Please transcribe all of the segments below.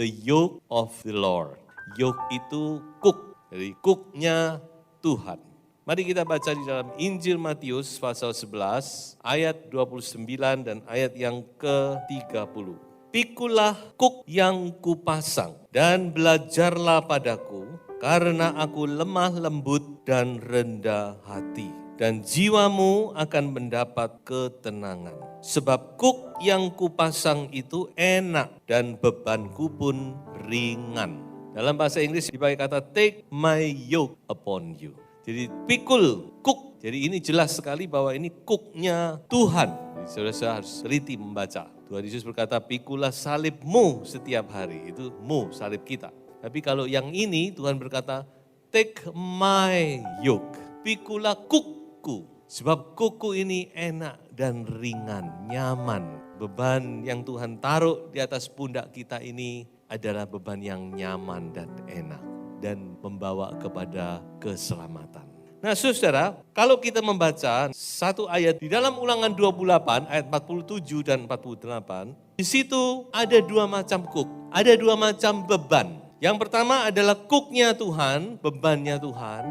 the yoke of the Lord. Yoke itu kuk, jadi kuknya Tuhan. Mari kita baca di dalam Injil Matius pasal 11 ayat 29 dan ayat yang ke-30. Pikulah kuk yang kupasang dan belajarlah padaku, karena aku lemah lembut dan rendah hati, dan jiwamu akan mendapat ketenangan. Sebab kuk yang kupasang itu enak dan bebanku pun ringan. Dalam bahasa Inggris dipakai kata take my yoke upon you. Jadi pikul, kuk. Jadi ini jelas sekali bahwa ini kuknya Tuhan. Saudara harus teliti membaca. Tuhan Yesus berkata, pikulah salibmu setiap hari. Itu mu, salib kita. Tapi kalau yang ini Tuhan berkata, take my yoke. Pikulah kukku. Sebab kuku ini enak dan ringan, nyaman. Beban yang Tuhan taruh di atas pundak kita ini adalah beban yang nyaman dan enak. Dan membawa kepada keselamatan. Nah saudara, kalau kita membaca satu ayat di dalam Ulangan 28 ayat 47 dan 48, di situ ada dua macam kuk, ada dua macam beban. Yang pertama adalah kuknya Tuhan, bebannya Tuhan,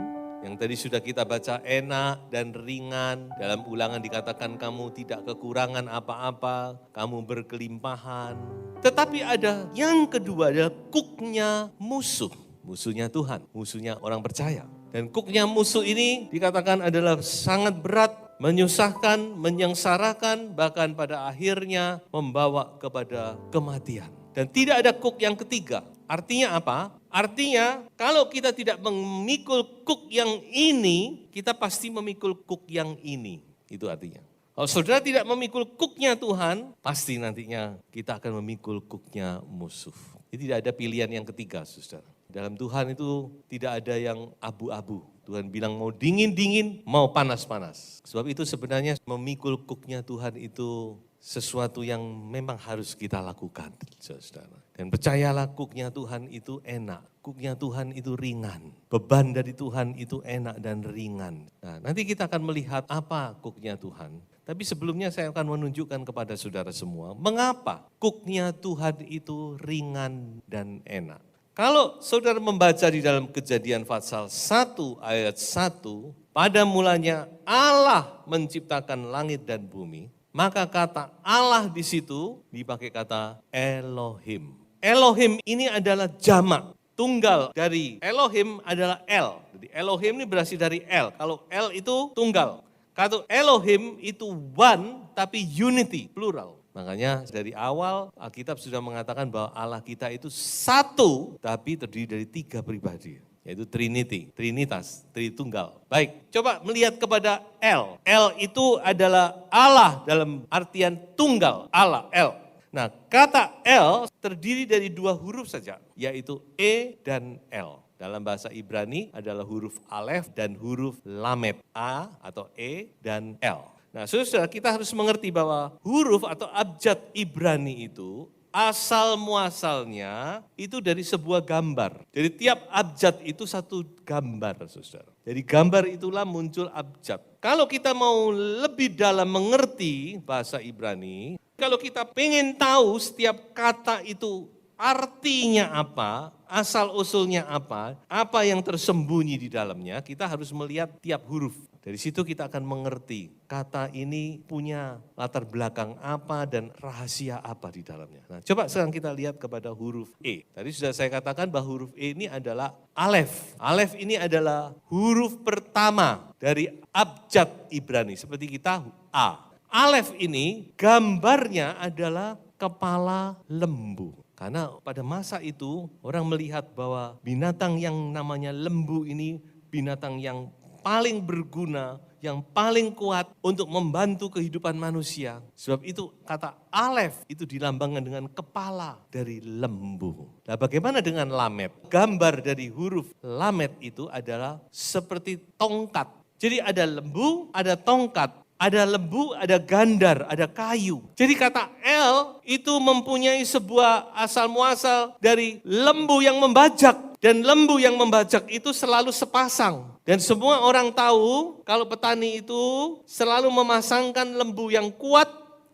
yang tadi sudah kita baca enak dan ringan. Dalam Ulangan dikatakan kamu tidak kekurangan apa-apa, kamu berkelimpahan. Tetapi ada yang kedua adalah kuknya musuh, musuhnya Tuhan, musuhnya orang percaya. Dan kuknya musuh ini dikatakan adalah sangat berat, menyusahkan, menyengsarakan, bahkan pada akhirnya membawa kepada kematian. Dan tidak ada kuk yang ketiga. Artinya apa? Artinya kalau kita tidak memikul kuk yang ini, kita pasti memikul kuk yang ini. Itu artinya. Kalau saudara tidak memikul kuknya Tuhan, pasti nantinya kita akan memikul kuknya musuh. Jadi tidak ada pilihan yang ketiga, saudara. Dalam Tuhan itu tidak ada yang abu-abu. Tuhan bilang mau dingin-dingin, mau panas-panas. Sebab itu sebenarnya memikul kuknya Tuhan itu sesuatu yang memang harus kita lakukan, saudara. Dan percayalah kuknya Tuhan itu enak, kuknya Tuhan itu ringan. Beban dari Tuhan itu enak dan ringan. Nah, nanti kita akan melihat apa kuknya Tuhan. Tapi sebelumnya saya akan menunjukkan kepada saudara semua, mengapa kuknya Tuhan itu ringan dan enak. Kalau saudara membaca di dalam Kejadian pasal 1 ayat 1, pada mulanya Allah menciptakan langit dan bumi, maka kata Allah di situ dipakai kata Elohim. Elohim ini adalah jamak, tunggal dari Elohim adalah El. Jadi Elohim ini berasal dari El, kalau El itu tunggal. Kata Elohim itu one tapi unity, plural. Makanya dari awal Alkitab sudah mengatakan bahwa Allah kita itu satu tapi terdiri dari tiga pribadi. Yaitu Trinity, Trinitas, Tritunggal. Baik, coba melihat kepada El. El itu adalah Allah dalam artian tunggal, Allah, El. Nah kata El terdiri dari dua huruf saja, yaitu E dan L. Dalam bahasa Ibrani adalah huruf Alef dan huruf Lamed, A atau E dan L. Nah saudara, kita harus mengerti bahwa huruf atau abjad Ibrani itu asal muasalnya itu dari sebuah gambar. Jadi tiap abjad itu satu gambar, saudara. Jadi gambar itulah muncul abjad. Kalau kita mau lebih dalam mengerti bahasa Ibrani, kalau kita pengen tahu setiap kata itu artinya apa, asal-usulnya apa yang tersembunyi di dalamnya, kita harus melihat tiap huruf. Dari situ kita akan mengerti kata ini punya latar belakang apa dan rahasia apa di dalamnya. Nah, coba sekarang kita lihat kepada huruf E. Tadi sudah saya katakan bahwa huruf E ini adalah Alef. Alef ini adalah huruf pertama dari abjad Ibrani, seperti kita A. Alef ini gambarnya adalah kepala lembu. Karena pada masa itu orang melihat bahwa binatang yang namanya lembu ini binatang yang paling berguna, yang paling kuat untuk membantu kehidupan manusia. Sebab itu kata Alef itu dilambangkan dengan kepala dari lembu. Nah bagaimana dengan Lamed? Gambar dari huruf Lamed itu adalah seperti tongkat. Jadi ada lembu, ada tongkat. Ada lembu, ada gandar, ada kayu. Jadi kata El itu mempunyai sebuah asal muasal dari lembu yang membajak. Dan lembu yang membajak itu selalu sepasang. Dan semua orang tahu kalau petani itu selalu memasangkan lembu yang kuat,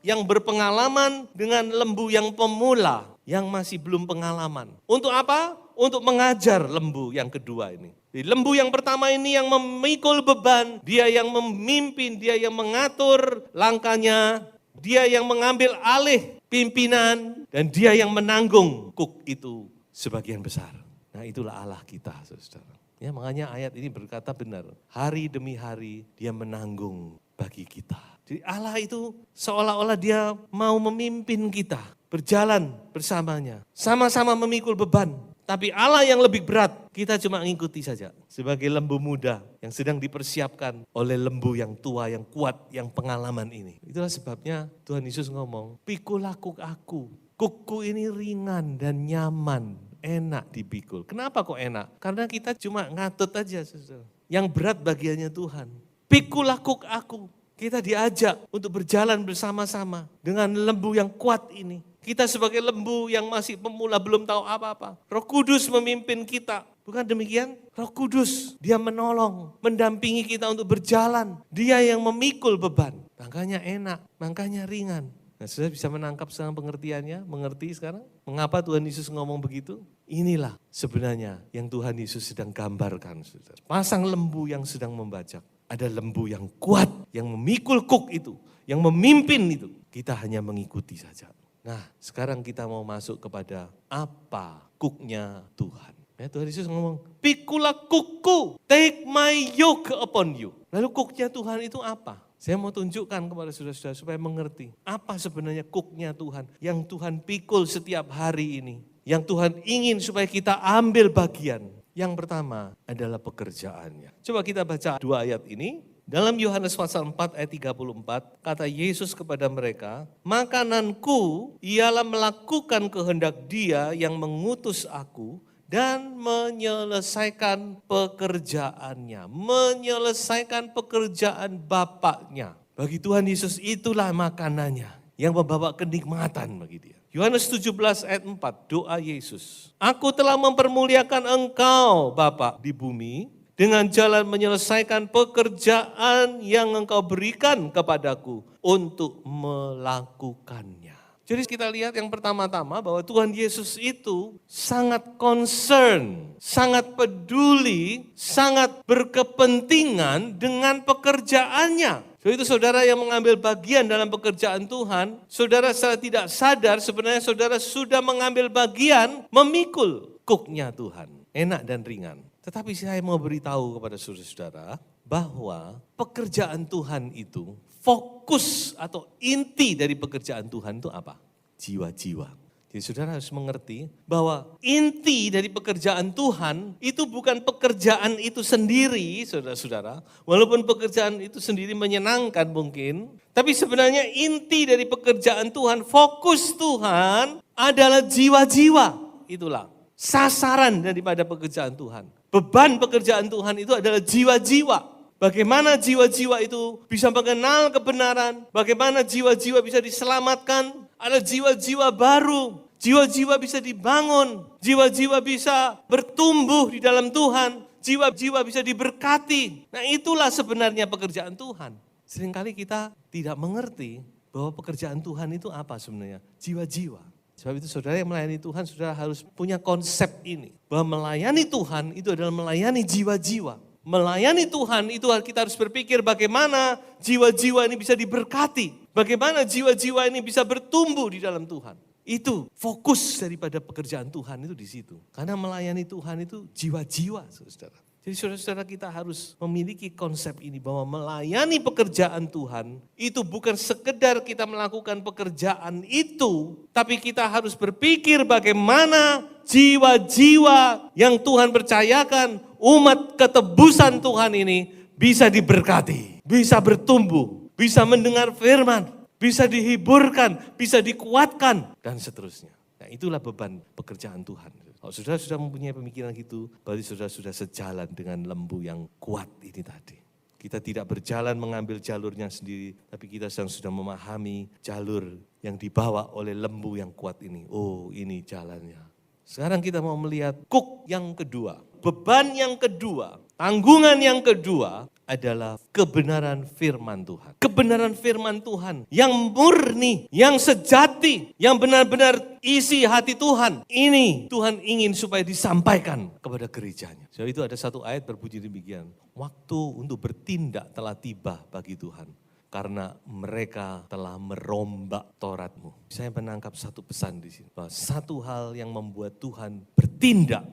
yang berpengalaman dengan lembu yang pemula. yang masih belum pengalaman. Untuk apa? Untuk mengajar lembu yang kedua ini. Jadi lembu yang pertama ini yang memikul beban, dia yang memimpin, dia yang mengatur langkahnya, dia yang mengambil alih pimpinan, dan dia yang menanggung kuk itu sebagian besar. Nah itulah Allah kita, saudara. Ya, makanya ayat ini berkata benar, hari demi hari dia menanggung bagi kita. Jadi Allah itu seolah-olah dia mau memimpin kita, berjalan bersamanya, sama-sama memikul beban. Tapi Allah yang lebih berat, kita cuma ngikuti saja. Sebagai lembu muda yang sedang dipersiapkan oleh lembu yang tua, yang kuat, yang pengalaman ini. Itulah sebabnya Tuhan Yesus ngomong, pikulah kuk aku. Kukku ini ringan dan nyaman, enak dipikul. Kenapa kok enak? Karena kita cuma ngatut aja, saudara. Yang berat bagiannya Tuhan. Pikulah kuk aku. Kita diajak untuk berjalan bersama-sama dengan lembu yang kuat ini. Kita sebagai lembu yang masih pemula belum tahu apa-apa. Roh Kudus memimpin kita. Bukan demikian? Roh Kudus, dia menolong, mendampingi kita untuk berjalan. Dia yang memikul beban. Makanya enak, makanya ringan. Nah, sudah bisa menangkap sekarang pengertiannya? Mengerti sekarang? Mengapa Tuhan Yesus ngomong begitu? Inilah sebenarnya yang Tuhan Yesus sedang gambarkan. Saudara. Pasang lembu yang sedang membajak. Ada lembu yang kuat, yang memikul kuk itu, yang memimpin itu. Kita hanya mengikuti saja. Nah, sekarang kita mau masuk kepada apa kuknya Tuhan. Ya, Tuhan Yesus ngomong, pikulah kukku, take my yoke upon you. Lalu kuknya Tuhan itu apa? Saya mau tunjukkan kepada saudara-saudara supaya mengerti. Apa sebenarnya kuknya Tuhan yang Tuhan pikul setiap hari ini. Yang Tuhan ingin supaya kita ambil bagian. Yang pertama adalah pekerjaannya. Coba kita baca 2 ayat ini. Dalam Yohanes pasal 4 ayat 34, kata Yesus kepada mereka, makananku ialah melakukan kehendak Dia yang mengutus aku dan menyelesaikan pekerjaannya. Menyelesaikan pekerjaan Bapaknya. Bagi Tuhan Yesus itulah makanannya yang membawa kenikmatan bagi Dia. Yohanes 17 ayat 4, doa Yesus. Aku telah mempermuliakan Engkau, Bapa, di bumi, dengan jalan menyelesaikan pekerjaan yang Engkau berikan kepadaku untuk melakukannya. Jadi kita lihat yang pertama-tama bahwa Tuhan Yesus itu sangat concern, sangat peduli, sangat berkepentingan dengan pekerjaannya. So, itu saudara yang mengambil bagian dalam pekerjaan Tuhan, saudara secara tidak sadar sebenarnya saudara sudah mengambil bagian memikul kuknya Tuhan. Enak dan ringan. Tetapi saya mau beritahu kepada saudara-saudara bahwa pekerjaan Tuhan itu, fokus atau inti dari pekerjaan Tuhan itu apa? Jiwa-jiwa. Jadi saudara harus mengerti bahwa inti dari pekerjaan Tuhan itu bukan pekerjaan itu sendiri, saudara-saudara. Walaupun pekerjaan itu sendiri menyenangkan mungkin, tapi sebenarnya inti dari pekerjaan Tuhan, fokus Tuhan adalah jiwa-jiwa. Itulah sasaran daripada pekerjaan Tuhan. Beban pekerjaan Tuhan itu adalah jiwa-jiwa. Bagaimana jiwa-jiwa itu bisa mengenal kebenaran, bagaimana jiwa-jiwa bisa diselamatkan, ada jiwa-jiwa baru, jiwa-jiwa bisa dibangun, jiwa-jiwa bisa bertumbuh di dalam Tuhan, jiwa-jiwa bisa diberkati. Nah itulah sebenarnya pekerjaan Tuhan. Seringkali kita tidak mengerti bahwa pekerjaan Tuhan itu apa sebenarnya, jiwa-jiwa. Sebab itu saudara yang melayani Tuhan, saudara harus punya konsep ini. Bahwa melayani Tuhan itu adalah melayani jiwa-jiwa. Melayani Tuhan itu kita harus berpikir bagaimana jiwa-jiwa ini bisa diberkati. Bagaimana jiwa-jiwa ini bisa bertumbuh di dalam Tuhan. Itu fokus daripada pekerjaan Tuhan itu di situ. Karena melayani Tuhan itu jiwa-jiwa, saudara. Jadi saudara-saudara kita harus memiliki konsep ini bahwa melayani pekerjaan Tuhan itu bukan sekedar kita melakukan pekerjaan itu, tapi kita harus berpikir bagaimana jiwa-jiwa yang Tuhan percayakan umat ketebusan Tuhan ini bisa diberkati, bisa bertumbuh, bisa mendengar firman, bisa dihiburkan, bisa dikuatkan, dan seterusnya. Nah itulah beban pekerjaan Tuhan. Kalau saudara sudah mempunyai pemikiran gitu, berarti saudara sudah sejalan dengan lembu yang kuat ini tadi. Kita tidak berjalan mengambil jalurnya sendiri, tapi kita sudah memahami jalur yang dibawa oleh lembu yang kuat ini. Oh ini jalannya. Sekarang kita mau melihat kuk yang kedua, beban yang kedua, tanggungan yang kedua adalah kebenaran firman Tuhan. Kebenaran firman Tuhan yang murni, yang sejati, yang benar-benar isi hati Tuhan. Ini Tuhan ingin supaya disampaikan kepada gerejanya. Jadi itu ada satu ayat berbunyi demikian. Waktu untuk bertindak telah tiba bagi Tuhan. Karena mereka telah merombak Tauratmu. Saya menangkap satu pesan di sini. Bahwa satu hal yang membuat Tuhan bertindak,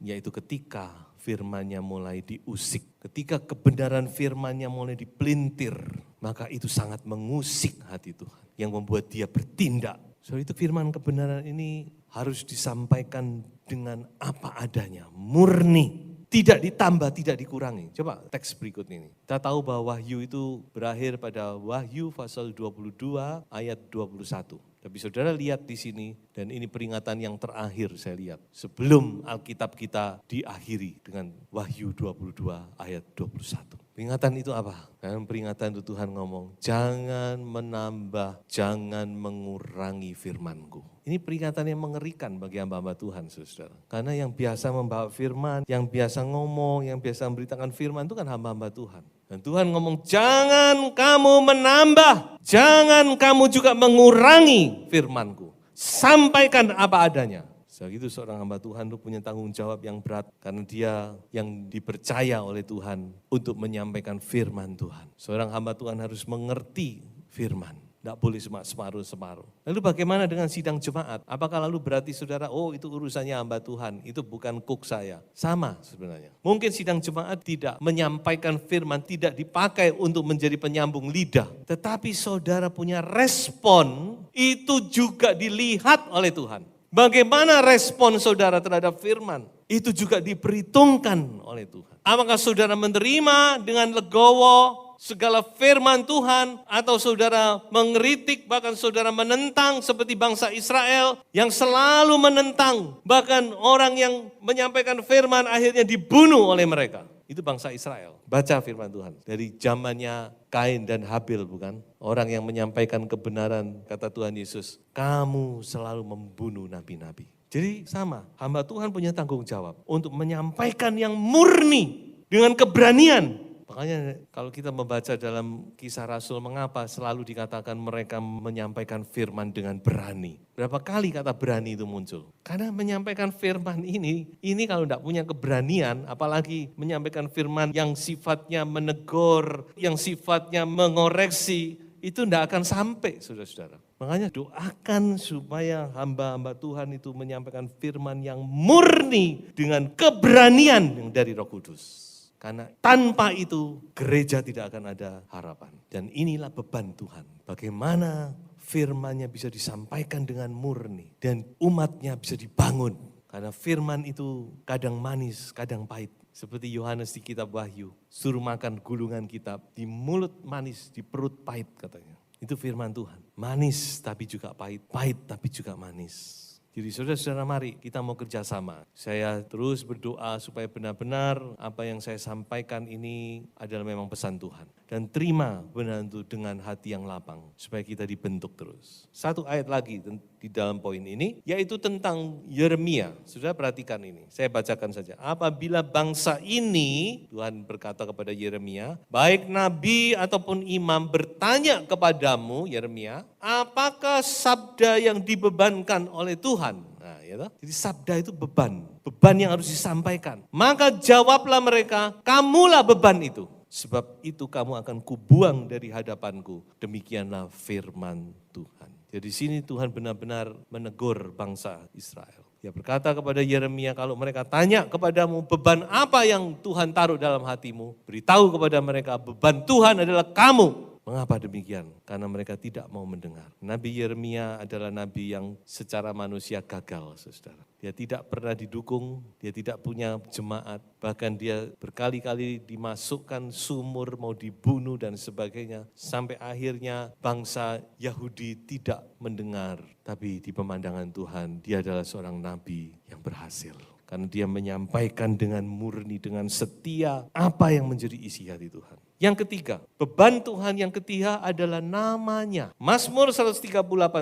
yaitu ketika firman-Nya mulai diusik. Ketika kebenaran firman-Nya mulai dipelintir, maka itu sangat mengusik hati Tuhan. Yang membuat dia bertindak. So itu firman kebenaran ini harus disampaikan dengan apa adanya, murni. Tidak ditambah, tidak dikurangi. Coba teks berikut ini. Kita tahu bahwa Wahyu itu berakhir pada Wahyu pasal 22 ayat 21. Tapi saudara lihat di sini, dan ini peringatan yang terakhir saya lihat. Sebelum Alkitab kita diakhiri dengan Wahyu 22 ayat 21. Peringatan itu apa? Dalam peringatan itu Tuhan ngomong, jangan menambah, jangan mengurangi firman-Ku. Ini peringatan yang mengerikan bagi hamba-hamba Tuhan, saudara. Karena yang biasa membawa firman, yang biasa ngomong, yang biasa memberitakan firman itu kan hamba-hamba Tuhan. Dan Tuhan ngomong, jangan kamu menambah, jangan kamu juga mengurangi firman-Ku. Sampaikan apa adanya. Begitu seorang hamba Tuhan itu punya tanggung jawab yang berat karena dia yang dipercaya oleh Tuhan untuk menyampaikan firman Tuhan. Seorang hamba Tuhan harus mengerti firman. Tidak boleh separuh-separuh. Lalu bagaimana dengan sidang jemaat? Apakah lalu berarti saudara, oh itu urusannya hamba Tuhan, itu bukan kuk saya. Sama sebenarnya. Mungkin sidang jemaat tidak menyampaikan firman, tidak dipakai untuk menjadi penyambung lidah. Tetapi saudara punya respon, itu juga dilihat oleh Tuhan. Bagaimana respon saudara terhadap firman? Itu juga diperhitungkan oleh Tuhan. Apakah saudara menerima dengan legowo segala firman Tuhan, atau saudara mengkritik, bahkan saudara menentang seperti bangsa Israel yang selalu menentang, bahkan orang yang menyampaikan firman akhirnya dibunuh oleh mereka. Itu bangsa Israel. Baca firman Tuhan. Dari zamannya Kain dan Habil, bukan? Orang yang menyampaikan kebenaran, kata Tuhan Yesus, kamu selalu membunuh nabi-nabi. Jadi sama, hamba Tuhan punya tanggung jawab untuk menyampaikan yang murni dengan keberanian. Makanya kalau kita membaca dalam Kisah Rasul, mengapa selalu dikatakan mereka menyampaikan firman dengan berani. Berapa kali kata berani itu muncul? Karena menyampaikan firman ini kalau tidak punya keberanian, apalagi menyampaikan firman yang sifatnya menegur, yang sifatnya mengoreksi, itu tidak akan sampai, saudara-saudara. Makanya doakan supaya hamba-hamba Tuhan itu menyampaikan firman yang murni dengan keberanian yang dari Roh Kudus. Karena tanpa itu gereja tidak akan ada harapan. Dan inilah beban Tuhan. Bagaimana firman-Nya bisa disampaikan dengan murni. Dan umat-Nya bisa dibangun. Karena firman itu kadang manis, kadang pahit. Seperti Yohanes di kitab Wahyu. Suruh makan gulungan kitab. Di mulut manis, di perut pahit katanya. Itu firman Tuhan. Manis tapi juga pahit. Pahit tapi juga manis. Jadi saudara-saudara, mari kita mau kerjasama. Saya terus berdoa supaya benar-benar apa yang saya sampaikan ini adalah memang pesan Tuhan. Dan terima benar itu dengan hati yang lapang supaya kita dibentuk terus. Satu ayat lagi di dalam poin ini, yaitu tentang Yeremia. Saudara perhatikan ini, saya bacakan saja. Apabila bangsa ini, Tuhan berkata kepada Yeremia, baik nabi ataupun imam bertanya kepadamu, Yeremia, apakah sabda yang dibebankan oleh Tuhan? Nah, ya toh? Jadi sabda itu beban yang harus disampaikan. Maka jawablah mereka, kamulah beban itu. Sebab itu kamu akan kubuang dari hadapanku. Demikianlah firman Tuhan. Jadi sini Tuhan benar-benar menegur bangsa Israel. Dia berkata kepada Yeremia, kalau mereka tanya kepadamu beban apa yang Tuhan taruh dalam hatimu, beritahu kepada mereka beban Tuhan adalah kamu. Mengapa demikian? Karena mereka tidak mau mendengar. Nabi Yeremia adalah nabi yang secara manusia gagal, saudara. Dia tidak pernah didukung, dia tidak punya jemaat, bahkan dia berkali-kali dimasukkan sumur, mau dibunuh dan sebagainya. Sampai akhirnya bangsa Yahudi tidak mendengar, tapi di pemandangan Tuhan dia adalah seorang nabi yang berhasil. Karena dia menyampaikan dengan murni, dengan setia apa yang menjadi isi hati Tuhan. Yang ketiga, beban Tuhan yang ketiga adalah namanya. Mazmur 138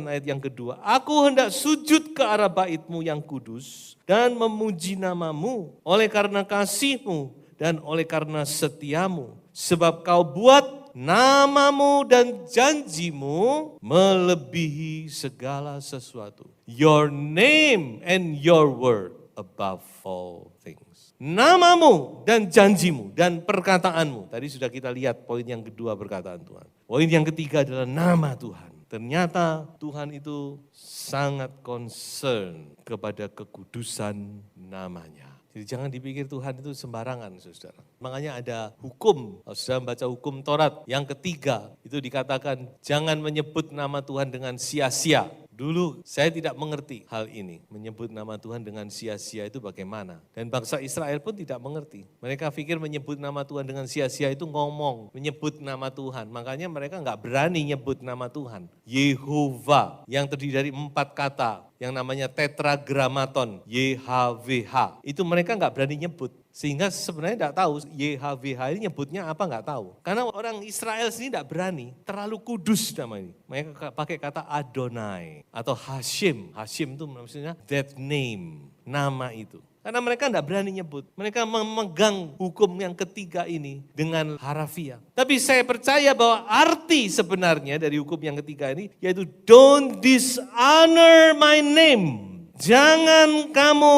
ayat yang kedua. Aku hendak sujud ke arah bait-Mu yang kudus dan memuji nama-Mu oleh karena kasih-Mu dan oleh karena setiamu. Sebab kau buat namamu dan janjimu melebihi segala sesuatu. Your name and your word above all things. Namamu dan janjimu dan perkataanmu. Tadi sudah kita lihat poin yang kedua perkataan Tuhan. Poin yang ketiga adalah nama Tuhan. Ternyata Tuhan itu sangat concern kepada kekudusan namanya. Jadi jangan dipikir Tuhan itu sembarangan, saudara. Makanya ada hukum, kalau sudah membaca hukum Taurat. Yang ketiga, itu dikatakan jangan menyebut nama Tuhan dengan sia-sia. Dulu saya tidak mengerti hal ini, menyebut nama Tuhan dengan sia-sia itu bagaimana. Dan bangsa Israel pun tidak mengerti. Mereka pikir menyebut nama Tuhan dengan sia-sia itu ngomong, menyebut nama Tuhan. Makanya mereka nggak berani nyebut nama Tuhan. Yehova yang terdiri dari 4 kata, yang namanya tetragrammaton, YHWH. Itu mereka nggak berani nyebut. Sehingga sebenarnya tidak tahu YHWH ini nyebutnya apa nggak tahu. Karena orang Israel sendiri tidak berani, terlalu kudus nama ini. Mereka pakai kata Adonai atau Hashim. Hashim itu maksudnya that name, nama itu. Karena mereka tidak berani nyebut. Mereka memegang hukum yang ketiga ini dengan harafiah. Tapi saya percaya bahwa arti sebenarnya dari hukum yang ketiga ini yaitu don't dishonor my name. Jangan kamu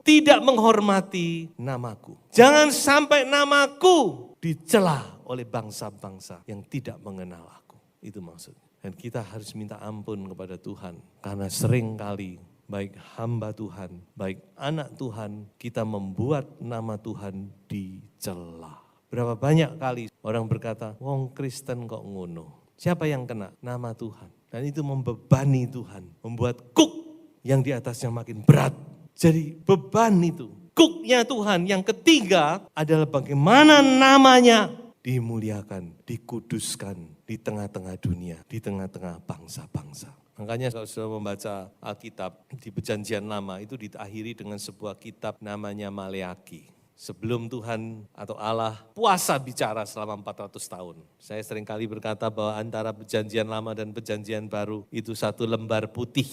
tidak menghormati namaku. Jangan sampai namaku dicela oleh bangsa-bangsa yang tidak mengenal aku. Itu maksudnya. Dan kita harus minta ampun kepada Tuhan. Karena sering kali baik hamba Tuhan, baik anak Tuhan, kita membuat nama Tuhan dicela. Berapa banyak kali orang berkata, wong Kristen kok ngono. Siapa yang kena? Nama Tuhan. Dan itu membebani Tuhan. Membuat kuk yang di atasnya makin berat. Jadi beban itu, kuknya Tuhan. Yang ketiga adalah bagaimana namanya dimuliakan, dikuduskan di tengah-tengah dunia, di tengah-tengah bangsa-bangsa. Makanya kalau sudah membaca Alkitab di Perjanjian Lama itu diakhiri dengan sebuah kitab namanya Maleaki. Sebelum Tuhan atau Allah puasa bicara selama 400 tahun. Saya seringkali berkata bahwa antara Perjanjian Lama dan Perjanjian Baru itu satu lembar putih.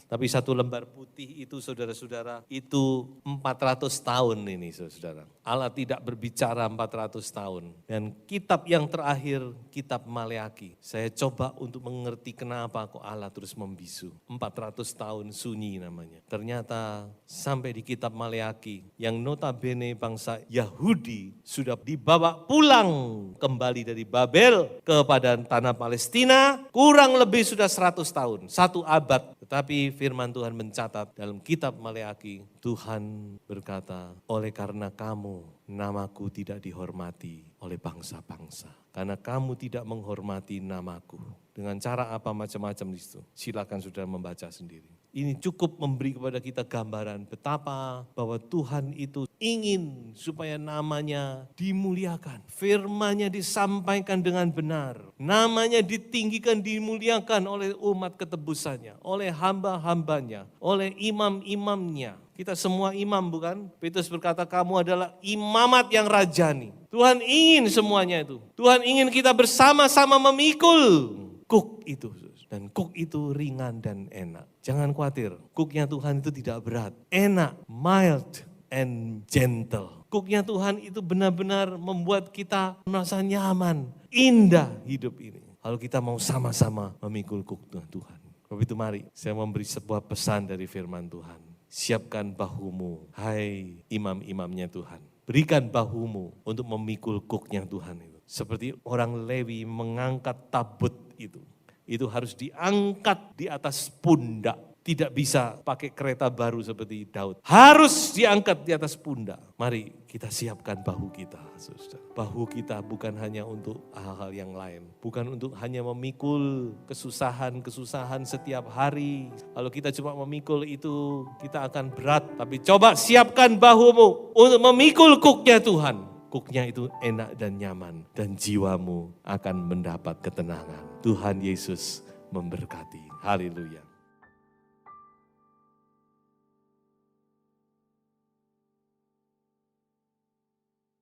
Tapi satu lembar putih itu saudara-saudara, itu 400 tahun ini saudara. Allah tidak berbicara 400 tahun. Dan kitab yang terakhir, kitab Maleaki. Saya coba untuk mengerti kenapa kok Allah terus membisu. 400 tahun sunyi namanya. Ternyata sampai di kitab Maleaki, yang notabene bangsa Yahudi sudah dibawa pulang kembali dari Babel kepada tanah Palestina, kurang lebih sudah 100 tahun, 1 abad. Tetapi firman Tuhan mencatat dalam kitab Maleaki, Tuhan berkata, oleh karena kamu, namaku tidak dihormati oleh bangsa-bangsa. Karena kamu tidak menghormati namaku. Dengan cara apa macam-macam di situ. Silakan saudara membaca sendiri. Ini cukup memberi kepada kita gambaran betapa bahwa Tuhan itu ingin supaya namanya dimuliakan. Firman-Nya disampaikan dengan benar. Namanya ditinggikan, dimuliakan oleh umat ketebusannya. Oleh hamba-hambanya, oleh imam-imamnya. Kita semua imam bukan? Petrus berkata kamu adalah imamat yang rajani. Tuhan ingin semuanya itu. Tuhan ingin kita bersama-sama memikul kuk itu. Dan kuk itu ringan dan enak. Jangan khawatir, kuknya Tuhan itu tidak berat. Enak, mild and gentle. Kuknya Tuhan itu benar-benar membuat kita merasa nyaman, indah hidup ini. Kalau kita mau sama-sama memikul kuk Tuhan. Sebab itu mari saya memberi sebuah pesan dari firman Tuhan. Siapkan bahumu, hai imam-imamnya Tuhan. Berikan bahumu untuk memikul kuknya Tuhan itu. Seperti orang Lewi mengangkat tabut itu. Itu harus diangkat di atas pundak. Tidak bisa pakai kereta baru seperti Daud. Harus diangkat di atas pundak. Mari kita siapkan bahu kita, saudara. Bahu kita bukan hanya untuk hal-hal yang lain. Bukan untuk hanya memikul kesusahan-kesusahan setiap hari. Kalau kita cuma memikul itu, kita akan berat. Tapi coba siapkan bahumu untuk memikul kuknya Tuhan. Kuknya itu enak dan nyaman. Dan jiwamu akan mendapat ketenangan. Tuhan Yesus memberkati. Haleluya.